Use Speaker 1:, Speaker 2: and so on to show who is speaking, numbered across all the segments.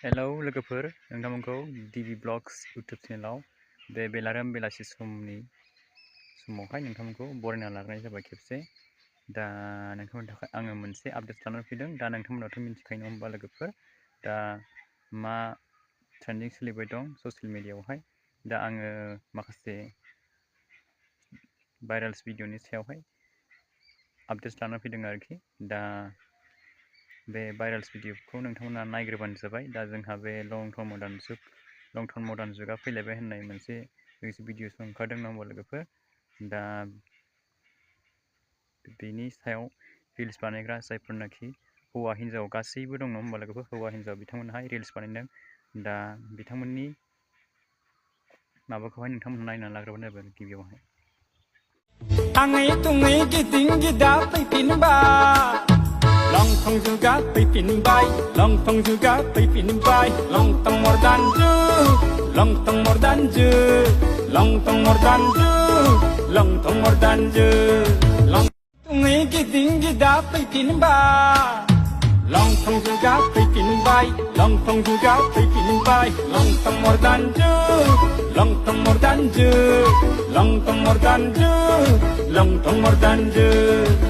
Speaker 1: Hello लोगोफोर, नोंथांमोनखौ डिबि blogs YouTube चेनेलाव बे बेलारोम बेलासि समावहाय नोंथांमोनखौ बरायना लानाय जाबाय खेबसे। दा नोंथांमोननि थाखाय आङो मोनसे आपडेट लानानै फैदों। दा नोंथांमोनाथ' मिथिखायो नङा होमबा लोगोफोर, दा मा ट्रेन्डिं सोलिबाय दं ससियेल मिडियायावहाय। दा आङो माखासे भाइरेल्स भिडिअनि सायावहाय आपडेट्स लानानै फैदों आरोखि। दा बे भाइरेल्स भिडिअखौ नोंथांमोना नायग्रोबानो जाबाय। दा जोंहा बे लं टार्म मडार्न जुगा फैलायबाय होननाय मोनसे भिडिअस ओंखारदों नङा होमबा लोगोफोर। दा बेनि सायाव रिल्स बानायग्रा जायफोरनाखि हौवा हिन्जाव गासैबो दं नङा होमबा लोगोफोर, हौवा हिन्जाव बिथांमोनहाय रिल्स बानायदों। दा बिथांमोननि माबाखौहाय नोंथांमोना नायनानै लाग्रोबानो जाबाय गिबियावहाय।
Speaker 2: आङै तुङै गिदिं गिदा फैफिनबाय, लंथं जुगा फैफिनबाय, लंथं जुगा फैफिनबाय, लंथं मर्दान जुग, लंथं मर्दान जुग, लंथं मर्दान जुग, लंथं मर्दान जुग, तुङै गिदिं गिदा फैफिनबाय, लंथं जुगा फैफिनबाय, लंथं जुगा फैफिनबाय, लंथं मर्दान जुग, लंथं मर्दान जुग, लंथं मर्दान जुग, लंथं मर्दान जुग।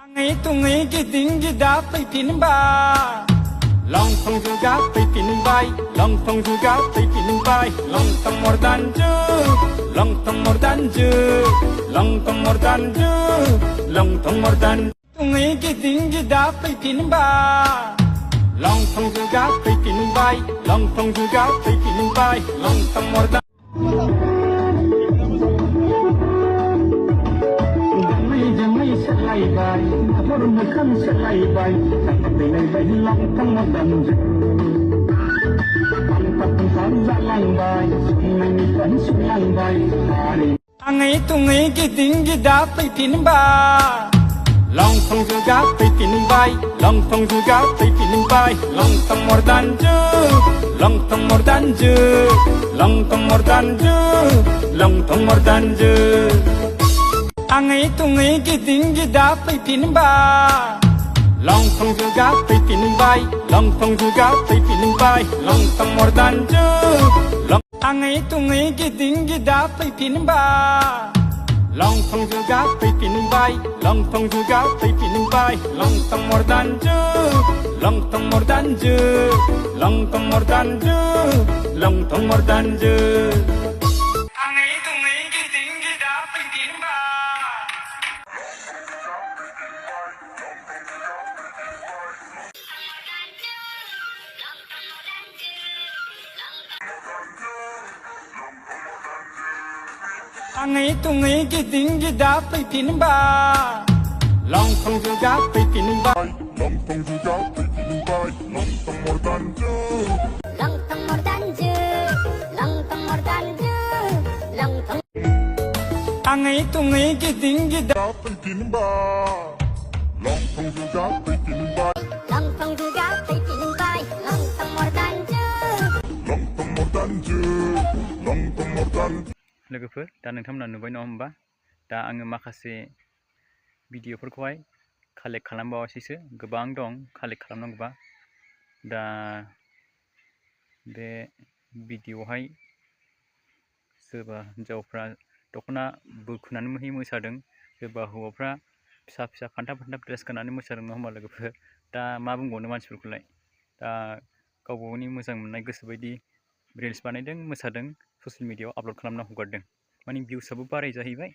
Speaker 2: आङै तुङै गिदिं गिदा फैफिनबाय, लंथं जुगा फैफिनबाय, लंथं जुगा फैफिनबाय, लंथं मर्दान जुग, लंथं मर्दान जुग, लंथं मर्दान जुग, लंथं मर्दान। तुङै गिदिं गिदा फैफिनबाय, लंथं जुगा फैफिनबाय, लंथं जुगा फैफिनबाय, लंथं मर्दान। सोलायबाय महर मोखां सोलायबाय फैलायबाय लंथं मर्दान जुग, फांफा जालांबाय सुनायनिफ्राय सुलांबाय। आङै तुङै गिदिं गिदा फैफिनबाय, लंथं जुगा फैफिनबाय, लंथं जुगा फैफिनबाय, लंथं मर्दान जुग, लंथं मर्दान जुग, लंथं मर्दान जुग, लंथं मर्दान जुग। आङै तुङै गिदिं गिदा फैफिनबाय, लंथं जुगा फैफिनबाय, लंथं जुगा फैफिनबाय, लंथं मर्दान जुग, आङै तुङै गिदिं गिदा फैफिनबाय, लंथं जुगा फैफिनबाय, लंथं जुगा फैफिनबाय, लंथं मर्दान जुग, लंथं मर्दान जुग, लंथं मर्दान जुग, लंथं मर्दान जुग। आङै तुङै गिदिं गिदा फैफिनबाय। आङै तुङै गिदिं गिदा फैफिनबाय, लंथं जुगा फैफिनबाय, लंथं जुगा फैफिनबाय, लंथं मर्दान जुग, लंथं मर्दान जुग, लंथं मर्दान जुग, लंथं। आङै तुङै गिदिं गिदा फैफिनबाय, लंथं जुगा फैफिनबाय, लंथं जुगा फैफिनबाय, लंथं मर्दान जुग, लंथं मर्दान जुग, लंथं मर्दान।
Speaker 1: लोगोफोर, दा नोंथांमोना नुबाय नङा होमबा। दा आङो माखासे भिडिअफोरखौहाय कालेक्ट खालामबावासैसो, गोबां दं कालेक्ट खालामनांगौबा। दा बे भिडिअआवहाय सोरबा हिन्जावफ्रा दख'ना बोखोनानै मोसादों, सोरबा हौवाफ्रा फिसा फिसा फान्थाब ड्रेस गाननानै मोसादों नङा होमबा लोगोफोर। दा मा बुंबावनो मानसिफोरखौलाय, दा गावबा गावनि मोजां मोननाय गोसोबायदि रिल्स बानायदों, मोसादों, ससियेल मिडियायाव आपल'ड खालामना हगारदों। माने भिउसआबो बाराय जाहैबाय,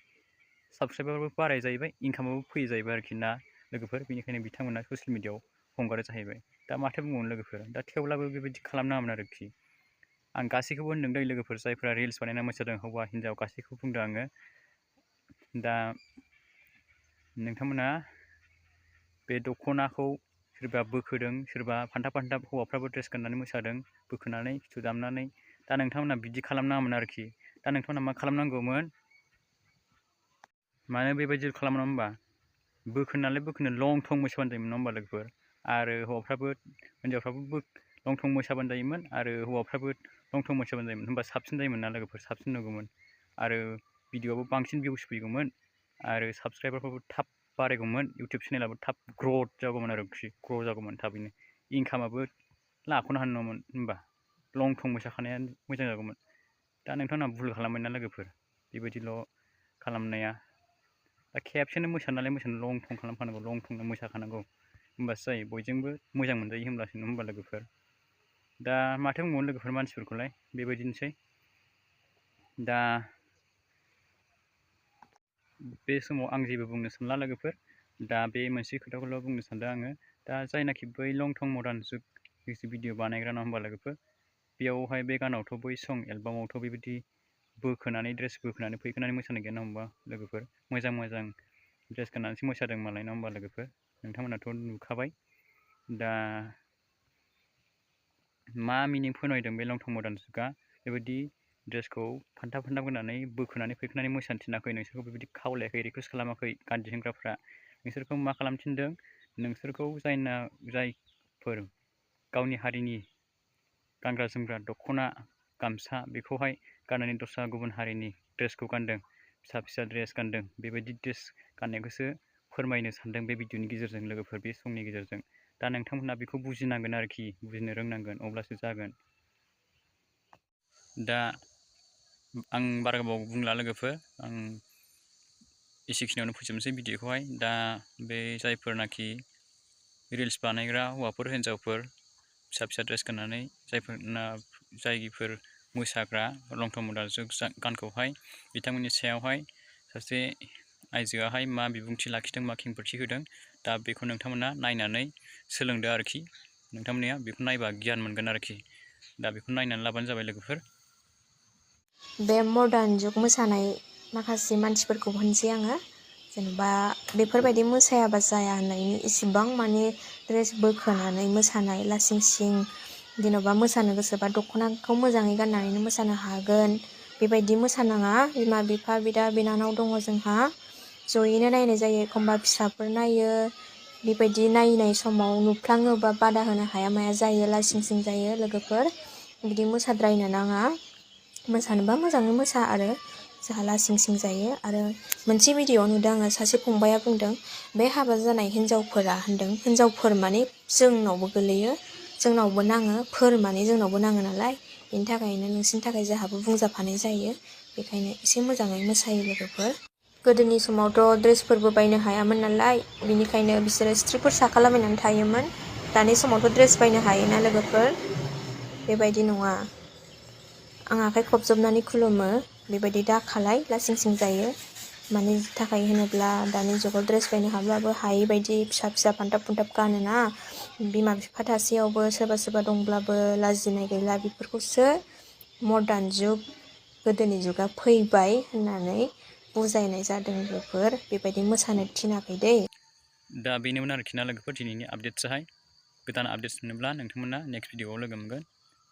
Speaker 1: साबसक्राइबारबो बाराय जाहैबाय, इनकामाबो फैयो जाहैबाय आरोखि ना लोगोफोर। बेनिखायनो बिथांमोना ससियेल मिडियायाव हगारो जाहैबाय। दा माथो बुंबावनो लोगोफोर, दा थेवब्लाबो बेबायदि खालामनाङामोन आरोखि। आं गासैखौबो होनदों दै लोगोफोर, जायफ्रा रिल्स बानायना मोसादों, हौवा हिन्जाव गासैखौबो बुंदों आङो। दा नोंथांमोना बे दख'नाखौ सोरबा बोखोदों, सोरबा फान्थाब हौवाफ्राबो ड्रेस गाननानै मोसादों बोखोनानै खिथु दामनानै। दा नोंथांमोना बिदि खालामनाङामोन आरोखि। दा नोंथांमोना मा खालामनांगौमोन, मानो बेबायदि खालामनो होमबा, बोखोनो लं थं मोसाबानो जायोमोन नङा होमबा लोगोफोर। आरो हिन्जावफ्राबो लं थं मोसाबानो जायोमोन, आरो हौवाफ्राबो लं थं मोसाबानो जायोमोन। होमबा साबसिन जायोमोन ना लोगोफोर, साबसिन नुगौमोन। आरो भिडिअआबो बांसिन भिउस फैगौमोन, आरो साबस्क्राइबारफ्राबो थाब बारायगौमोन, इउटुब चेनेलाबो थाब ग्रथ जागौमोन आरोखि, ग्र' जागौमोन थाबैनो। इनकामाबो लाख'नो हानाय नङामोन होनबा लं थं मोसाखानाया मोजां जागौमोन। दा नोंथांमोना भुल खालामबाय ना लोगोफोर, बेबायदिल' खालामनाया। दा खेबसेनो मोसानानै लं थं खालामखानांगौ, लं थंनो मोसाखानांगौ, होमबासो जायो, बयजोंबो मोजां मोनजायो होमब्लासो, नङा होमबा लोगोफोर। दा माथो बुंबावनो लोगोफोर मानसिफोरखौलाय, बेबायदिनोसै। दा बे समाव आं जेबो बुंनो सानला लोगोफोर, दा बे मोनसे खोथाखौल' बुंनो सानदों आङो। दा जायनाखि बै लं थं मडार्न जुग मिउजिक भिडिअ बानायग्रा, नङा होमबा लोगोफोर, बेयावहाय बे गानावथ' बै सं एलबामावथ' बेबायदि बोखोनानै ड्रेस बोखोनानै फैखोनानै मोसानाय गैया, नङा होमबा लोगोफोर। मोजां मोजां ड्रेस गाननानैसो मोसादों मालाय, नङा होमबा लोगोफोर। नोंथांमोनाथ' नुखाबाय। दा मा मिनिं फोरमायदों बे लं थं मडार्न जुगा, बेबायदि ड्रेसखौ फान्थाब फान्थाब गाननानै बोखोनानै फैखोनानै मोसानो थिनाखै, नोंसोरखौ बेबायदि खावलायाखै, रिकुवेस्ट खालामाखै गान दिहुनग्राफ्रा। नोंसोरखौ मा खालामनो थिनदों, नोंसोरखौ जायफोर गावनि हारिनि गानग्रा जोमग्रा दख'ना गामसा बेखौहाय गाननानै दस्रा गुबुन हारिनि ड्रेसखौ गानदों, फिसा फिसा ड्रेस गानदों, बेबायदि ड्रेस गाननायखौसो फोरमायनो सानदों बे भिडिअनि गेजेरजों लोगोफोर, बे संनि गेजेरजों। दा नोंथांमोनहा बेखौ बुजिनांगोन आरोखि, बुजिनो रोंनांगोन, अब्लासो जागोन। दा आं बारा गोबाव बुंला लोगोफोर, आं एसेखिनियावनो फोजोबनोसै भिडिअखौहाय। दा बे जायफोरनाखि रिल्स बानायग्रा हौवाफोर हिन्जावफोर फिसा फिसा ड्रेस गाननानै जायफोर मोसाग्रा लं थं मडार्न जुग गानखौहाय बिथांमोननि सायावहाय सासे आइजोआहाय मा बिबुंथि लाखिदों, मा खेंफोरथि होदों, दा बेखौ नोंथांमोना नायनानै सोलोंदो आरोखि। नोंथांमोना बेखौ नायबा गियान मोनगोन आरोखि। दा बेखौ नायनानै लाबानो जाबाय लोगोफोर।
Speaker 3: बे मडार्न जुग मोसानाय माखासे मानसिफोरखौ होनसै आङो, जेनेबा बेफोरबायदि मोसायाबा जाया होननायनि इसिबां माने ड्रेस बोखोनानै मोसानाय लासिं सिं, जेन'बा मोसानो गोसोबा दख'नाखौ मोजाङै गाननानैनो मोसानो हागोन, बेबायदि मोसानाङा। बिमा बिफा बिदा बिनानाव दङ जोंहा, जयैनो नायनाय जायो, एखमबा फिसाफोर नायो, बेबायदि नायनाय समाव नुफ्लाङोबा बादा होनो हाया माया जायो, लासिं सिं जायो लोगोफोर, बिदि मोसाद्रायनो नाङा। मोसानोबा मोजाङै मोसा आरो जोंहा लासिं सिं जायो। आरो मोनसे भिडिअ'आव नुदों आङो, सासे फंबाया बुंदों, बे हाबा जानाय हिन्जावफोरा होनदों, हिन्जावफोर माने जोंनावबो गोलैयो, जोंनावबो नाङो, माने जोंनावबो नाङो नालाय, बेनि थाखायनो नोंसिनि थाखाय जोंहाबो बुंजाफानाय जायो, बेखायनो एसे मोजाङै मोसायो लोगोफोर। गोदोनि समावथ' ड्रेसफोरबो बायनो हायामोन नालाय, बेनिखायनो बिसोरो स्ट्रिपफोर साखालाबायनानै थायोमोन। दानि समावथ' ड्रेस बायनो हायोना लोगोफोर, बेबायदि नङा। आं आखाइ खबजबनानै खुलुमो, बेबायदि दाखालाय, लासिं सिं जायो। मानि थाखाय होनोब्ला दानि जुगाव ड्रेस बायनो हाब्लाबो हायै बायदि फिसा फिसा फान्थाब फुन्थाब गानोना, बिमा बिफा थासेयावबो सोरबा सोरबा दंब्लाबो लाजिनाय गैला, बेफोरखौसो मडार्न जुग, गोदोनि जुगा फैबाय होननानै बुजायनाय जादों लोगोफोर, बेबायदि मोसानो थिनाखै दै।
Speaker 1: दा बेनोमोन आरोखि ना लोगोफोर दिनैनि आपडेट्सआहाय। गोदान आपडेट्स मोनोब्ला नोंथांमोना नेक्स्ट भिडिअआव लोगो मोनगोन।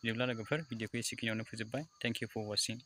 Speaker 1: बिदिब्ला लोगोफोर भिडिअखौ एसेखिनियावनो फोजोबबाय। Thank you for वाचिं।